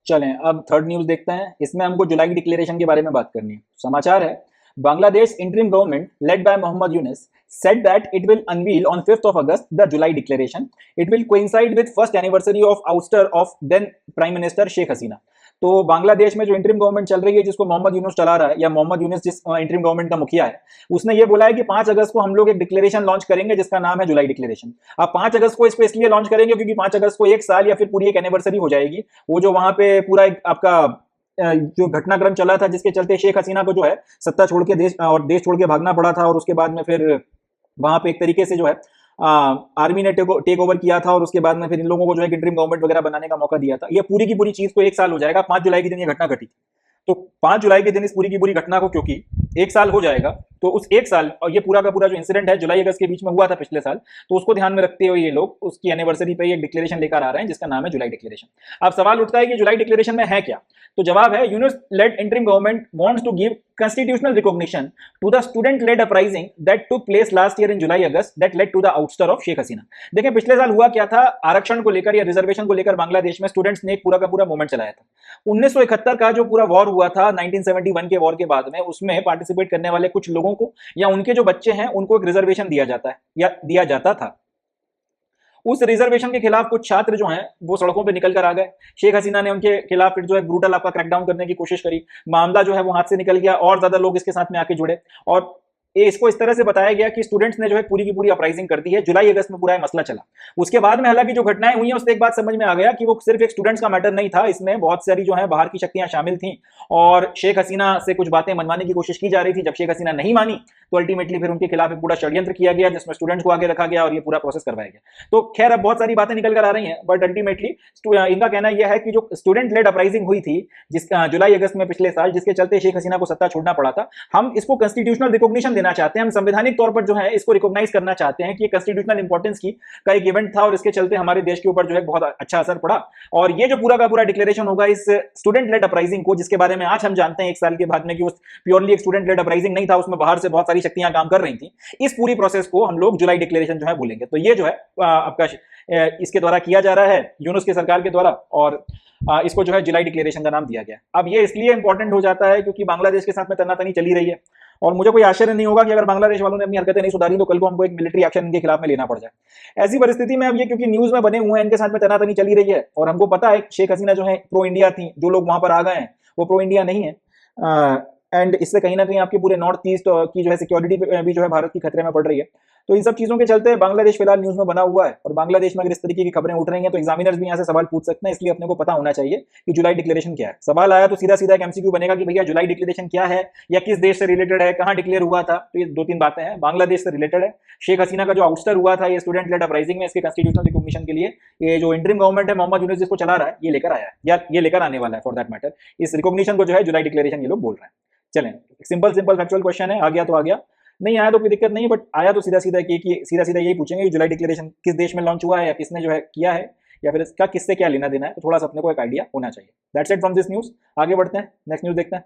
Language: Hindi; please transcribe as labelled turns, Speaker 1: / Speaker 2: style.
Speaker 1: चलें अब थर्ड न्यूज देखते हैं। इसमें हमको जुलाई डिक्लेरेशन के बारे में बात करनी है। समाचार है, Bangladesh interim government led by Mohammad Yunus said that it will unveil on 5th of August the July declaration. It will coincide with first anniversary of ouster of then Prime Minister Sheikh Hasina. तो बांग्लादेश में जो इंटरिम गवर्नमेंट चल रही है, जिसको मोहम्मद यूनुस चला रहा है, या मोहम्मद यूनुस जिस इंटरिम गवर्नमेंट का मुखिया है, उसने ये बोला है कि 5 अगस्त को हम लोग एक डिक्लेरेशन लॉन्च करेंगे जिसका नाम है जुलाई डिक्लेरेशन। अब 5 अगस्त को इसको इसलिए लॉन्च करेंगे क्योंकि 5 अगस्त को एक साल या फिर पूरी एक एनिवर्सरी हो जाएगी। वो जो वहां पे पूरा एक आपका जो घटनाक्रम चला था, जिसके चलते शेख हसीना को जो है सत्ता छोड़ के देश छोड़ के भागना पड़ा था, और उसके बाद में फिर वहां पे एक तरीके से जो है आर्मी ने टेक ओवर किया था, और उसके बाद में फिर इन लोगों को जो है इंटरिम गवर्नमेंट वगैरह बनाने का मौका दिया था। ये पूरी की पूरी चीज को एक साल हो जाएगा। 5 जुलाई के दिन ये घटना घटी थी, तो 5 जुलाई के दिन इस पूरी की पूरी घटना को क्योंकि एक साल हो जाएगा, तो उस एक साल और ये पूरा का पूरा जो इंसिडेंट है जुलाई अगस्त के बीच में हुआ था पिछले साल, तो उसको ध्यान में रखते हुए ये लोग उसकी एनिवर्सरी पे एक डिक्लेरेशन लेकर आ रहे हैं जिसका नाम है जुलाई डिक्लेरेशन। अब सवाल उठता है कि जुलाई डिक्लेरेशन में है क्या? तो जवाब है, Yunus led interim government wants to give constitutional recognition to the student led uprising that took place last year in July August that led to the ouster of Sheikh Hasina। देखें पिछले साल हुआ क्या था, आरक्षण को लेकर या रिजर्वेशन को लेकर बांग्लादेश में स्टूडेंट्स ने एक पूरा का पूरा मूवमेंट चलाया था। 1971 का जो पूरा वॉर हुआ था, 1971 के वॉर के बाद में, उसमें पार्टिसिपेट करने वाले कुछ लोगों को या उनके जो बच्चे हैं उनको एक रिजर्वेशन दिया जाता है या दिया जाता था। उस रिजर्वेशन के खिलाफ कुछ छात्र जो हैं वो सड़कों पे निकल कर आ गए। शेख हसीना ने उनके खिलाफ फिर जो है ब्रूटल आपका क्रैकडाउन करने की कोशिश करी। मामला जो है वो हाथ से निकल गया और ज्यादा लोग इसके साथ में आके जुड़े, और इसको इस तरह से बताया गया कि स्टूडेंट्स ने जो है पूरी की पूरी अपराइजिंग कर दी है। जुलाई अगस्त में पूरा ये मसला चला। उसके बाद में हालांकि जो घटनाएं हुई हैं उससे एक बात समझ में आ गया कि वो सिर्फ एक स्टूडेंट्स का मैटर नहीं था, इसमें बहुत सारी जो है बाहर की शक्तियां शामिल थी, और शेख हसीना से कुछ बातें मनवाने की कोशिश की जा रही थी। जब शेख हसीना नहीं मानी तो अल्टीमेटली फिर उनके खिलाफ एक पूरा षड्यंत्र किया गया जिसमें स्टूडेंट्स को आगे रखा गया और ये पूरा प्रोसेस करवाया गया। तो खैर अब बहुत सारी बातें निकल कर आ रही हैं, बट अल्टीमेटली इनका कहना यह है कि जो स्टूडेंट लेड अपराइजिंग हुई थी जिसका जुलाई अगस्त में पिछले साल, जिसके चलते शेख हसीना को सत्ता छोड़ना पड़ा था, हम इसको कॉन्स्टिट्यूशनल रिकॉग्निशन देना चाहते हैं। हम संवैधानिक तौर पर जो है इसको रिकॉग्नाइज करना चाहते हैं कि ये कॉन्स्टिट्यूशनल इंपॉर्टेंस की का एक इवेंट था और इसके चलते हमारे देश के ऊपर जो है बहुत अच्छा असर पड़ा। और ये जो पूरा का पूरा डिक्लेरेशन होगा इस स्टूडेंट लेड अपराइजिंग को, जिसके बारे में आज हम जानते हैं एक साल के बाद में कि वो प्योरली एक स्टूडेंट लेड अपराइजिंग नहीं था, उसमें बाहर से बहुत सारी शक्तियां काम कर रही थी, इस पूरी प्रोसेस को हम लोग जुलाई डिक्लेरेशन जो है बोलेंगे। तो ये जो है आपका इसके द्वारा किया जा रहा है यूनुस की सरकार के द्वारा, और इसको जो है जुलाई डिक्लेरेशन का नाम दिया गया। अब ये इसलिए इंपॉर्टेंट हो जाता है क्योंकि बांग्लादेश के साथ में तनातनी चली रही है, और मुझे कोई आश्चर्य नहीं होगा कि अगर बांग्लादेश वालों ने अपनी हरकतें नहीं सुधारी तो कल को हमको एक मिलिट्री एक्शन इनके खिलाफ में लेना पड़ जाए। ऐसी परिस्थिति में अब ये क्योंकि न्यूज में बने हुए हैं, इनके साथ में तनातनी चली रही है, और हमको पता है शेख हसीना जो है प्रो इंडिया थी, जो लोग वहां पर आ गए हैं वो प्रो इंडिया नहीं है, एंड इससे कहीं ना कहीं आपके पूरे नॉर्थ ईस्ट की जो है सिक्योरिटी भी जो है भारत की खतरे में पड़ रही है। तो इन सब चीजों के चलते बांग्लादेश फिलहाल न्यूज में बना हुआ है, और बांग्लादेश में अगर इस तरीके की खबरें उठ रही हैं तो एग्जामिनर्स भी यहाँ से सवाल पूछ सकते हैं। इसलिए अपने को पता होना चाहिए कि जुलाई डिक्लेरेशन क्या है। सवाल आया तो सीधा सीधा एक एमसीक्यू बनेगा कि भैया जुलाई डिक्लेरेशन क्या है, या किस देश से रिलेटेड है, कहाँ डिक्लेयर हुआ था। तो ये 2-3 बातें हैं। बांग्लादेश से रिलेटेड है। शेख हसीना का जो आउटस्टर हुआ था ये स्टूडेंट लेड अपराइजिंग में, इसके कॉन्स्टिट्यूशनल रिकॉग्निशन के लिए ये जो इंटरिम गवर्नमेंट है मोहम्मद यूनुस जिसको चला रहा है, ये लेकर आया है या ये लेकर आने वाला है फॉर दैट मैटर। इस रिकॉग्निशन को जो है जुलाई डिक्लेरेशन ये लोग बोल रहे हैं। चलें, सिंपल फैक्चुअल क्वेश्चन है, आ गया तो आ गया, नहीं आया तो कोई दिक्कत नहीं, बट आया तो सीधा सीधा यही पूछेंगे कि जुलाई डिक्लेरेशन किस देश में लॉन्च हुआ है, या किसने जो है किया है, या फिर इसका किससे क्या लेना देना है। तो थोड़ा सा अपने को एक आइडिया होना चाहिए। That's it from this news. आगे बढ़ते हैं, नेक्स्ट न्यूज देखते हैं।